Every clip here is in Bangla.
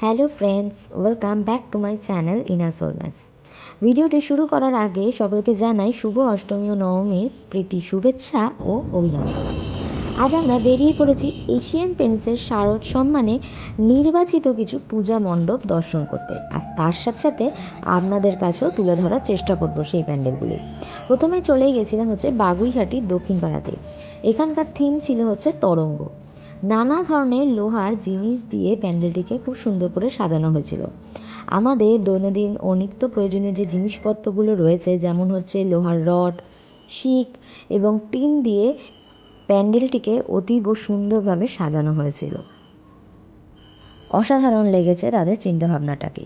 Hello friends, welcome back to my channel ইনার সোলম্যাস। ভিডিওটি শুরু করার আগে সকলকে জানাই শুভ অষ্টমী ও নবমীর প্রীতি শুভেচ্ছা ও অভিনন্দন। আজ আমরা বেরিয়ে পড়েছি এশিয়ান পেন্টসের শারদ সম্মানে নির্বাচিত কিছু পূজা মণ্ডপ দর্শন করতে, আর তার সাথে সাথে আপনাদের কাছেও তুলে ধরার চেষ্টা করব সেই প্যান্ডেলগুলি। প্রথমে চলে গেছিলাম বাগুইহাটির দক্ষিণ পাড়াতে। এখানকার থিম ছিল তরঙ্গ। নানা ধরনের লোহার জিনিস দিয়ে প্যান্ডেলটিকে খুব সুন্দর করে সাজানো হয়েছিল। আমাদের দৈনন্দিন ও নিত্য প্রয়োজনীয় যে জিনিসপত্রগুলো রয়েছে, যেমন লোহার রড, শিক এবং টিন দিয়ে প্যান্ডেলটিকে অতীব সুন্দরভাবে সাজানো হয়েছিল। অসাধারণ লেগেছে তাদের চিন্তাভাবনাটাকে।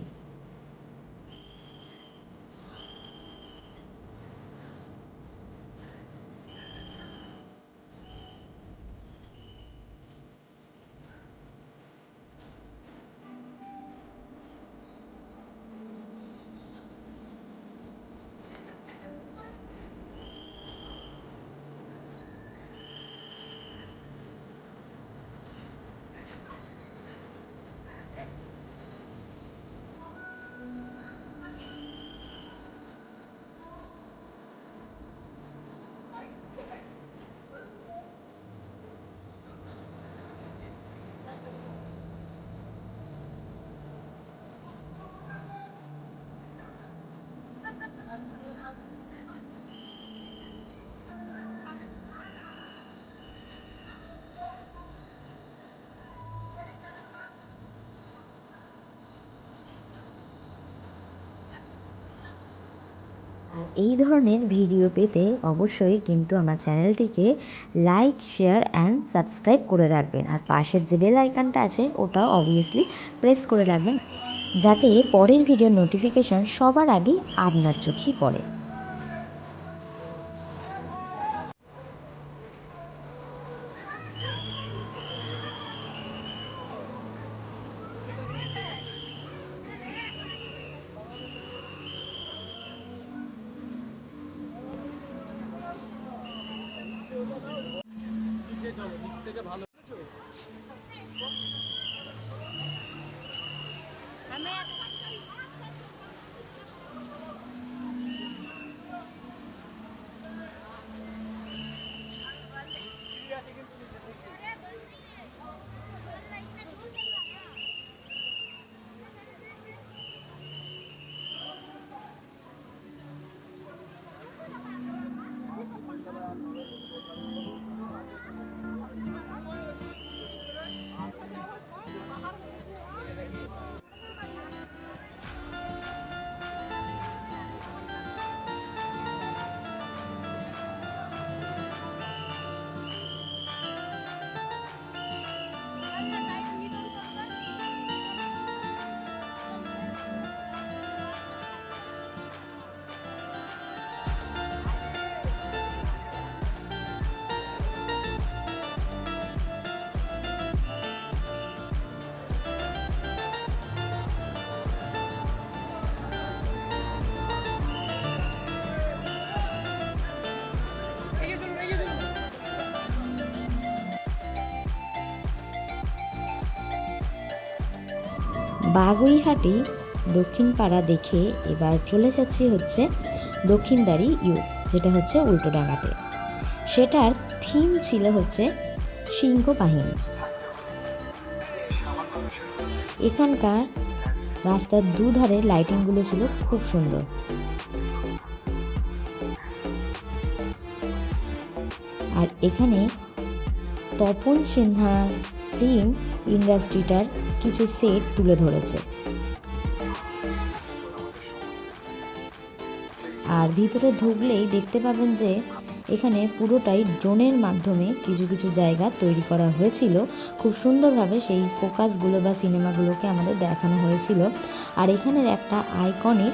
আর এই ধরনের ভিডিও পেতে অবশ্যই কিন্তু আমার চ্যানেলটিকে লাইক, শেয়ার অ্যান্ড সাবস্ক্রাইব করে রাখবেন, আর পাশের যে বেল আইকনটা আছে ওটাও অবভিয়াসলি প্রেস করে রাখবেন, যাতে পরের ভিডিওর নোটিফিকেশন সবার আগে আপনার চোখেই পড়ে। বাগুইহাটি দক্ষিণ পাড়া দেখে এবার চলে যাচ্ছি দক্ষিণদারি ইউথ, যেটা উল্টোডাঙাতে। সেটার থিম ছিল সিংহ বাহিনী। এখানকার রাস্তার দুধারে লাইটিংগুলো ছিল খুব সুন্দর। আর এখানে তপন সিনহা ফিল্ম ইন্ডাস্ট্রিটার কিছু সেট তুলে ধরেছে। আর ভিতরে ঢুকলেই দেখতে পাবেন যে এখানে পুরোটাই ড্রোনের মাধ্যমে কিছু কিছু জায়গা তৈরি করা হয়েছিল। খুব সুন্দরভাবে সেই ফোকাসগুলো বা সিনেমাগুলোকে আমাদের দেখানো হয়েছিল। আর এখানের একটা আইকনিক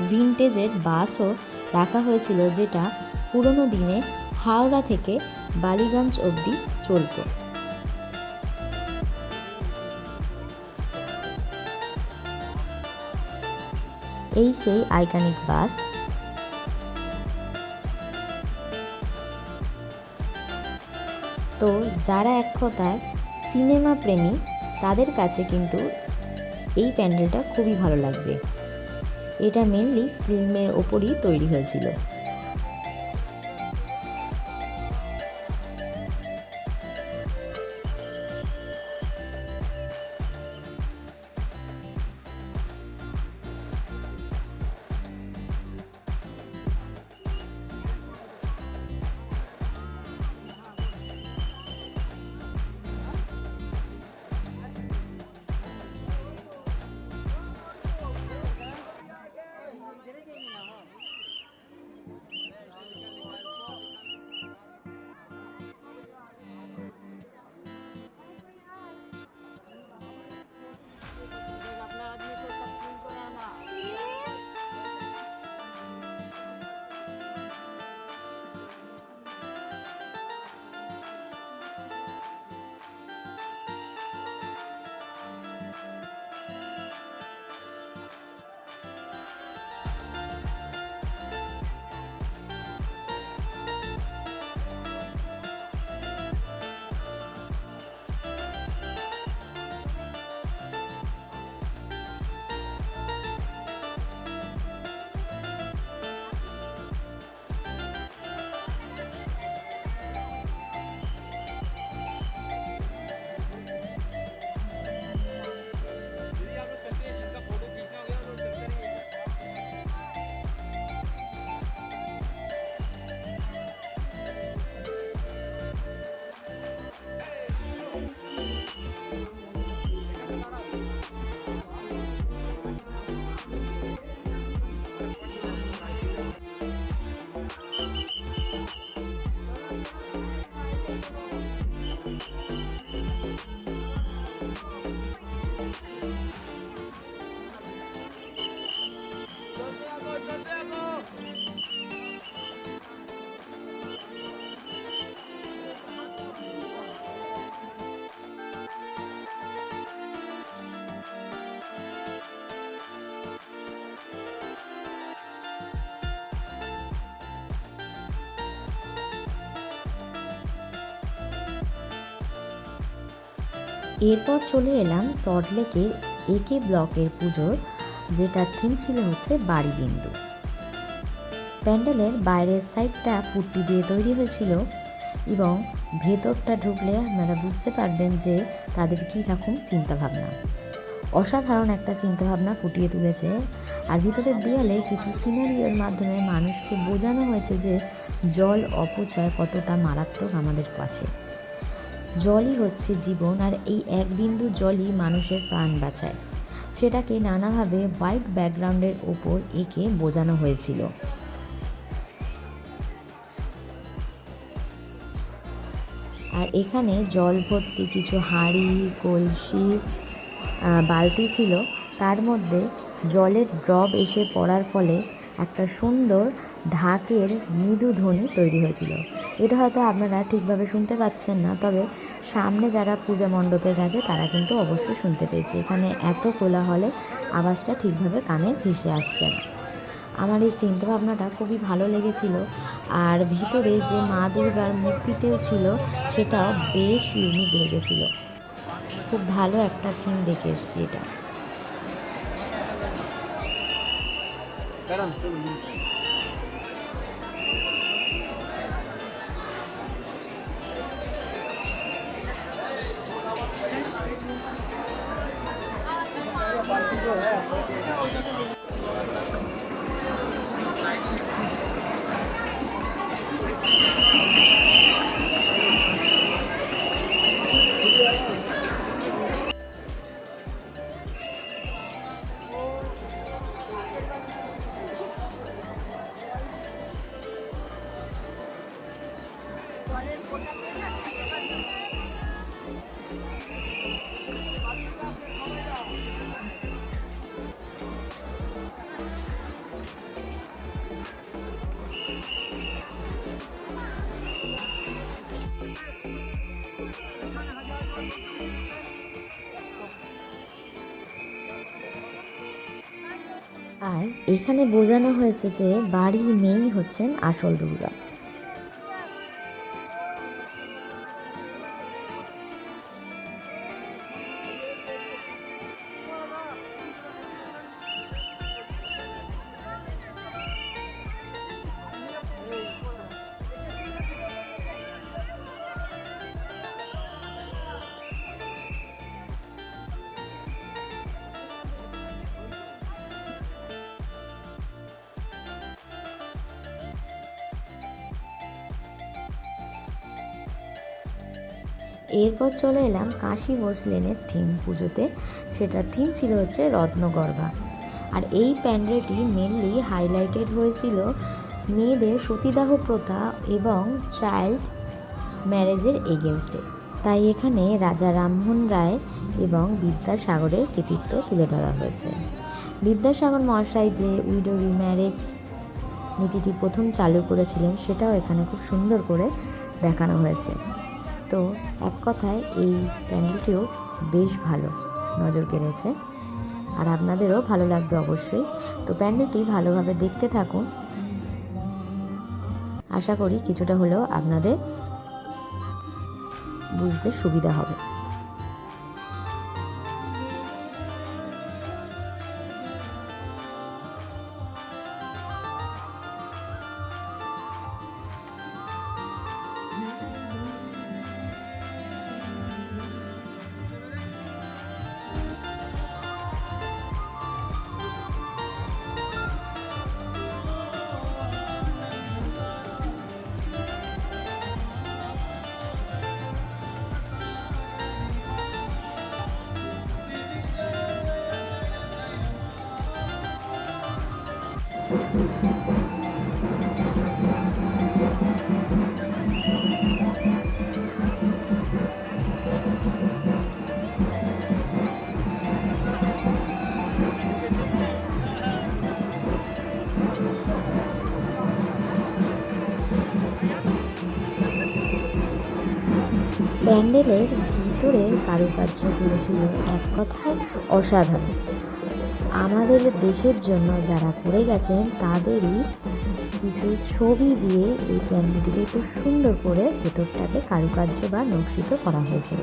ভিনটেজের বাসও রাখা হয়েছিল, যেটা পুরনো দিনে হাওড়া থেকে বালিগঞ্জ অবধি চলত। এই সেই আইকনিক বাস। তো যারা এক কথায় সিনেমা প্রেমী, তাদের কাছে কিন্তু এই প্যান্ডেলটা খুবই ভালো লাগবে। এটা মেনলি ফিল্মের ওপরই তৈরি হয়েছিল। এরপর চলে এলাম সল্টলেকের একে ব্লকের পুজোর, যেটা থিম ছিল হচ্ছে বাড়ি বিন্দু। প্যান্ডেলের বাইরের সাইডটা পুট্টি দিয়ে তৈরি হয়েছিল এবং ভেতরটা ঢুকলে আপনারা বুঝতে পারবেন যে তাদের কী রকম চিন্তাভাবনা। অসাধারণ একটা চিন্তাভাবনা ফুটিয়ে তুলেছে। আর ভিতরের দেয়ালে কিছু সিনারিওর মাধ্যমে মানুষকে বোঝানো হয়েছে যে জল অপচয় কতটা মারাত্মক আমাদের কাছে। জলই হচ্ছে জীবন, আর এই এক বিন্দু জলই মানুষের প্রাণ বাঁচায়। সেটাকে নানাভাবে হোয়াইট ব্যাকগ্রাউন্ডের ওপর এঁকে বোঝানো হয়েছিল। আর এখানে জল ভর্তি কিছু হাঁড়ি, কলসি, বালতি ছিল। তার মধ্যে জলের ড্রপ এসে পড়ার ফলে একটা সুন্দর ঢাকের মৃদু ধ্বনি তৈরি হয়েছিল। এটা হয়তো আপনারা ঠিকভাবে শুনতে পাচ্ছেন না, তবে সামনে যারা পূজা মণ্ডপে গেছে তারা কিন্তু অবশ্যই শুনতে পেয়েছে। এখানে এত কোলাহলে আওয়াজটা ঠিকভাবে কানে ভেসে আসছে না। আমার এই চিন্তাভাবনাটা খুবই ভালো লেগেছিল। আর ভিতরে যে মা দুর্গার মূর্তিতেও ছিল সেটাও বেশ ইউনিক লেগেছিল। খুব ভালো একটা থিম দেখে এসেছি এটা। আর এখানে বোঝানো হয়েছে যে বাড়ির মেয়েই হচ্ছেন আসল দুর্গা। এরপর চলে এলাম কাশী ভোসলেনের থিম পুজোতে। সেটার থিম ছিল হচ্ছে রত্নগর্ভা। আর এই প্যান্ডেলটি মেনলি হাইলাইটেড হয়েছিল মেয়েদের সতীদাহ প্রথা এবং চাইল্ড ম্যারেজের এগেনস্টে। তাই এখানে রাজা রামমোহন রায় এবং বিদ্যাসাগরের কৃতিত্ব তুলে ধরা হয়েছে। বিদ্যাসাগর মহাশয় যে উইডো রিম্যারেজ নীতিটি প্রথম চালু করেছিলেন সেটাও এখানে খুব সুন্দর করে দেখানো হয়েছে। তো এক কথায় এই প্যান্ডেলটিও বেশ ভালো নজর কেড়েছে, আর আপনাদেরও ভালো লাগবে অবশ্যই। তো প্যান্ডেলটি ভালোভাবে দেখতে থাকুন, আশা করি কিছুটা হলেও আপনাদের বুঝতে সুবিধা হবে। প্যান্ডেলের ভিতরের কারুকার্যগুলো ছিল এক কথায় অসাধারণ। আমাদের দেশের জন্য যারা করে গেছেন তাদেরই কিছু ছবি দিয়ে এই প্যান্ডেলটিকে খুব সুন্দর করে ভেতরটাকে কারুকার্য বা নকশিত করা হয়েছিল।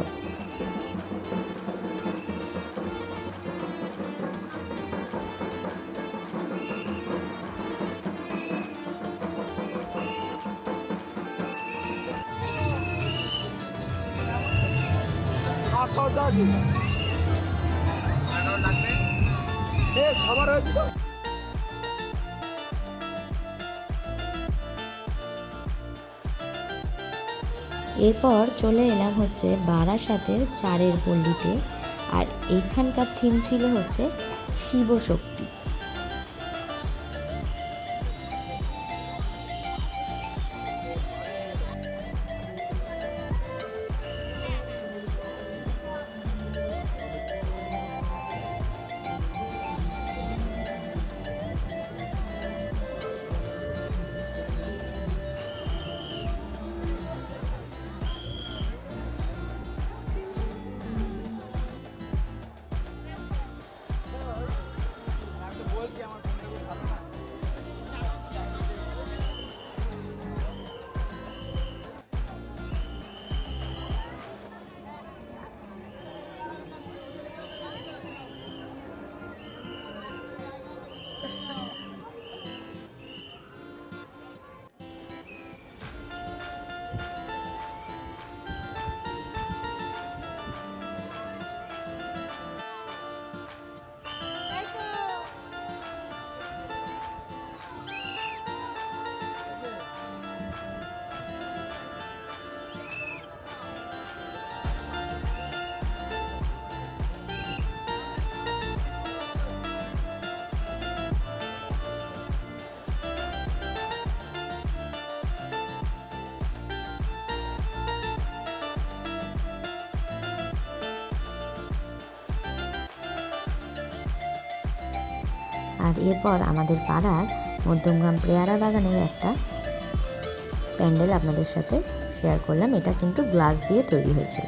এরপর চলে এলাম হচ্ছে বারাসাতের চারের পল্লীতে। আর এইখানকার থিম ছিল হচ্ছে শিবশক্তি। আর এরপর আমাদের পাড়ার মধ্যমগ্রাম পেয়ারা বাগানের একটা প্যান্ডেল আপনাদের সাথে শেয়ার করলাম। এটা কিন্তু গ্লাস দিয়ে তৈরি হয়েছে।